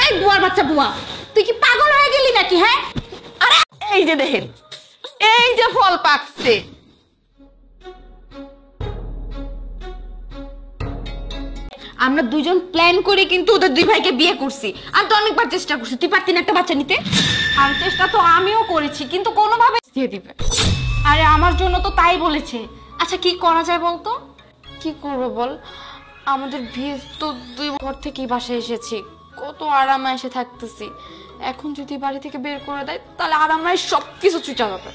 এই বুয়ার বাচ্চা বুয়া, তুই কি পাগল হয়ে গেলি নাকি? হ্যাঁ, আরে এই যে দেখেন, এই যে ফল পাকছে। আমরা দুজন প্ল্যান করে কিন্তু ওদের দুই ভাইকে বিয়ে করছি। আমি তো অনেকবার চেষ্টা করছি, তুই পারতি না একটা বাচ্চা নিতে? আর চেষ্টা তো আমিও করেছি, কিন্তু কোনোভাবে দিয়ে দিবে। আরে আমার জন্য তো তাই বলেছে। আচ্ছা কি করা যায় বলতো? কি করবো বল, আমাদের বিয়ে তো 2 ঘর থেকেই বাসায় এসেছি, কত আরামে এসে থাকতেছি। এখন যদি বাড়ি থেকে বের করে দেয় তাহলে আরামে সবকিছু ছুটে যাবে।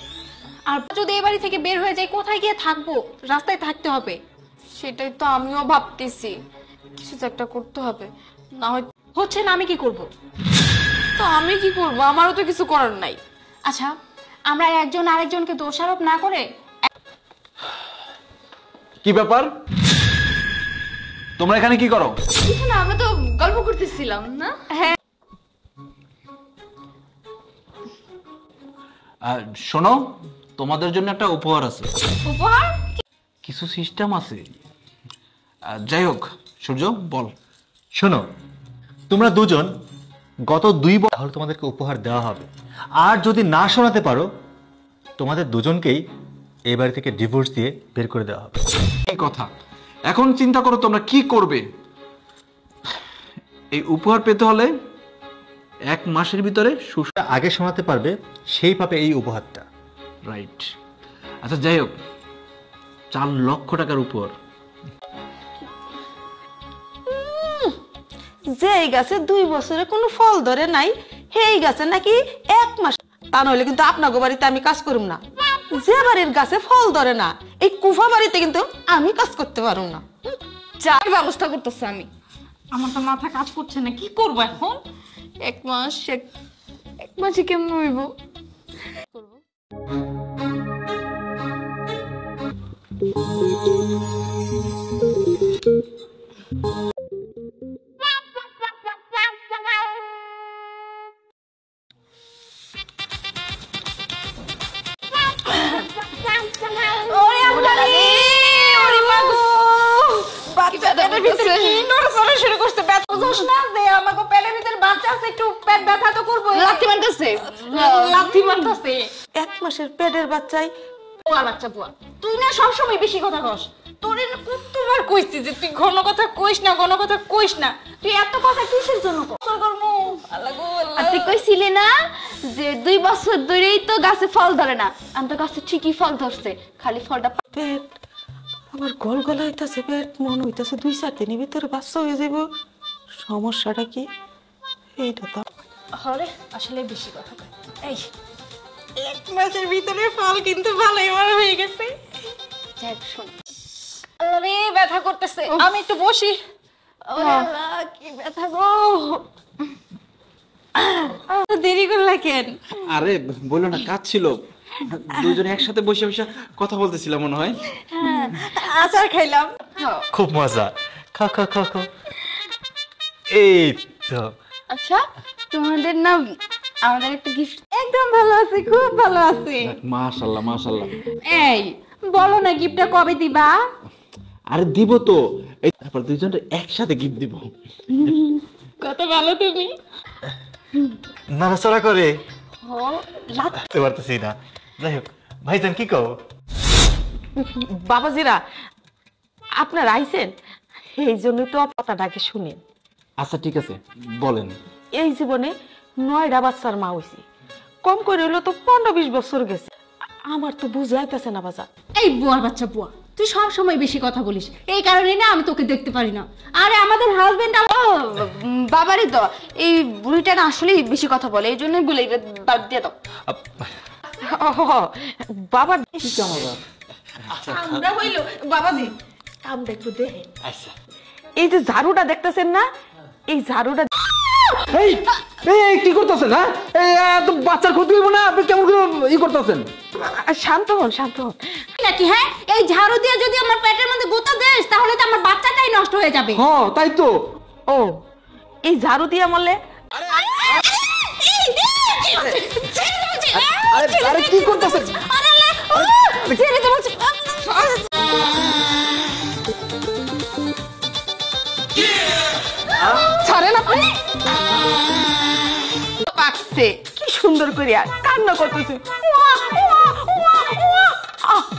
আর যদি এই বাড়ি থেকে বের হয়ে যায়, কোথায় গিয়ে থাকবো? রাস্তায় থাকতে হবে। সেটাই তো আমিও ভাবতেছি, কিছু তো একটা করতে হবে, না হয় হচ্ছে না, আমি কি করব? তো আমি কি করবো, আমারও তো কিছু করার নাই। আচ্ছা, আমরা একজন আরেকজনকে দোষারোপ না করে কি ব্যাপার, তোমরা এখানে কি করো? কিছু না, আমরা তো গল্প করতেছিলাম না। হ্যাঁ, শোনো, তোমাদের জন্য একটা উপহার আছে। উপহার? কিছু সিস্টেম আছে। যাই হোক, সূর্য বল। শোনো, তোমরা দুজন গত 2 বছর তাহলে তোমাদেরকে উপহার দেওয়া হবে। আর যদি না শোনাতে পারো, তোমাদের দুজনকেই এই বাড়ি থেকে ডিভোর্স দিয়ে বের করে দেওয়া হবে। এই কথা এখন চিন্তা করো তোমরা কি করবে। এই উপহার পেতে হলে 1 মাসের ভিতরে আগে শোনাতে পারবে সেই পাবে এই উপহারটা। রাইট। আচ্ছা যাই হোক, 4 লক্ষ টাকার উপহার। যেই গাছে 2 বছরে কোনো ফল ধরে নাই, সেই গাছে নাকি 1 মাস। তা নইলে কিন্তু আপনাকে বাড়িতে আমি কাজ করুম না। যে বাড়ির গাছে ফল ধরে না, এই কুফা বাড়িতে কিন্তু আমি কাজ করতে পারুম না। যার ব্যবস্থা করতেছি আমি। আমার তো মাথা কাজ করছে না, কি করব এখন? 1 মাস, এক মাসে কেমন হইব? লাথি মারতাছে। 1 মাসের পেটের বাচ্চাই বুয়া বাচ্চা বুয়া, তুই না সবসময় বেশি কথা কস। তোর কতবার কইছি যে তুই ঘন কথা কইস না, ঘন কথা কইস না। তুই এত কথা কিসের জন্য কস? আর তুই কইছিলি না যে 2 বছর ধরেই তো গাছে ফল ধরে না? আমি তো গাছে ঠিকই ফল ধরছে, খালি ফলটা পেট আমার গল গলাইতেছে। পেট মন হইতেছে 2-4 দিনের ভিতরে বাচ্চা হয়ে যাব। সমস্যাটা কি এইটা তো হরে আসলে বেশি কথা কয়। এই 1 মাসের ভিতরে ফল কিন্তু ভালোই বড় হয়ে গেছে। যাক শোন, আরে ব্যথা করতেছে, আমি একটু বসি। ওরে আল্লাহ, কি ব্যথা গো! দেরি করলা কেন? আরে বলো না, কাজ ছিল, দুজনে একসাথে বসে বসে কথা বলতেছিলাম মনে হয়। আচার খাইলাম। খুব মজা। খাও খাও খাও খাও। এই তো আচ্ছা তোমাদের না আমাদের একটা গিফট। একদম ভালো আছে, খুব ভালো আছে। মাশাআল্লাহ মাশাআল্লাহ। এই বলো না গিফটটা কবে দিবা? আরে দিব তো, এই তারপর দুইজনে একসাথে গিফট দিব। কত ভালো তুমি। নাড়াচাড়া করে ও লাত বুঝতে পারতেছি না। যাই হোক, ভাইজান কি কও? বাবাজিরা, আপনার আইছেন, এই জন্যই তো কথাটাকে শুনি। আচ্ছা ঠিক আছে, বলেন। এই জীবনে 9টা বাচ্চার মা হইছি, কম করে হইলো তো 15-20 বছর গেছে। আমার তো বুঝাইতেছে না বাজা। এই বুয়ার বাচ্চা বুয়া, তুই সব সময় বেশি কথা বলিস, এই কারণে না আমি তোকে দেখতে পারি না। আরে আমাদের হাজবেন্ড বাবারই তো এই বুড়িটা না আসলেই বেশি কথা বলে, এই জন্যই বলে বাদ দিয়ে দাও। বাবা আচ্ছা আমরা হইলো বাবাজি, আমরা একটু দেখেন। আচ্ছা, এই যে ঝাড়ুটা দেখতেছেন না, এই ঝাড়ুটা এই এই কি করতেছেন? হ্যাঁ, এই এত বাচ্চার ক্ষতি হইব না, আপনি কেমন করে ই করতেছেন? শান্ত হন, শান্ত হন। নাকি হ্যাঁ, এই ঝাড়ু দিয়ে যদি আমার পেটের মধ্যে গোতা দেস তাহলে তো আমার বাচ্চাটাই নষ্ট হয়ে যাবে। হ্যাঁ তাই তো। ও এই ঝাড়ু দিয়ে মরলে আরে কি করতেছেন? ছাড়েন আপনি। পাকছে কি সুন্দর করিয়া কান্না করতেছে।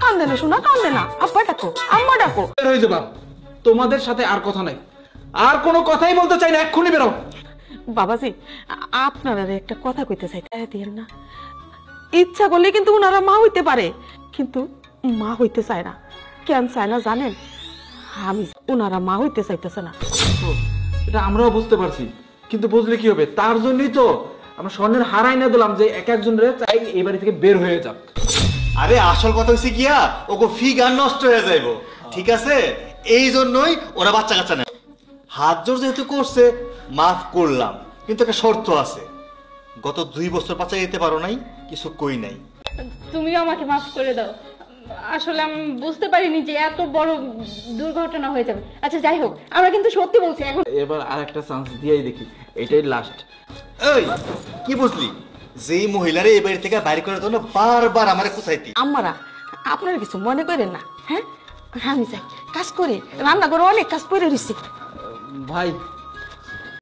কান্দে না শোনা, কান্দে না, আব্বা ডাকো, আম্মা ডাকো। বের হয়ে যাবা, তোমাদের সাথে আর কথা নাই, আর কোনো কথাই বলতে চাই না, এক্ষুনি বেরো। বাবাজি আপনারা একটা কথা কইতে চাই, তাই দিয়েন না। ইচ্ছা করলে কিন্তু ওনারা মা হইতে পারে, কিন্তু মা হইতে চায় না। কেন চায় না জানেন? আমি ওনারা মা হইতে চাইতেছে না। এটা আমরাও বুঝতে পারছি, কিন্তু বুঝলে কি হবে? তার জন্যই তো আমরা স্বর্ণের হারাই না দিলাম যে এক একজনের চাই এই বাড়ি থেকে বের হয়ে যাক। আরে আসল কথা হচ্ছে গিয়া ওকে ফিগার নষ্ট হয়ে যাইব, ঠিক আছে? এই জন্যই ওরা বাচ্চা কাচ্চা নেয়। হাত জোর যেহেতু করছে মাফ করলাম, কিন্তু একটা শর্ত আছে। গত 2 বছর বাচ্চা দিতে পারো নাই, কিছু কই নাই। তুমিও আমাকে মাফ করে দাও, আসলে আমি বুঝতে পারিনি যে এত বড় দুর্ঘটনা হয়ে যাবে। আচ্ছা যাই হোক, আমরা কিন্তু সত্যি বলছি এখন। এবার আর একটা চান্স দিয়েই দেখি, এটাই লাস্ট। এই কি বুঝলি? যেই মহিলারে এই বাড়ি থেকে বাইরে করার জন্য বারবার আমারে কুচাইতি। আম্মারা আপনারা কিছু মনে করেন না, হ্যাঁ? আমি যাই কাজ করে, রান্না করে অনেক কাজ করে রয়েছি। ভাই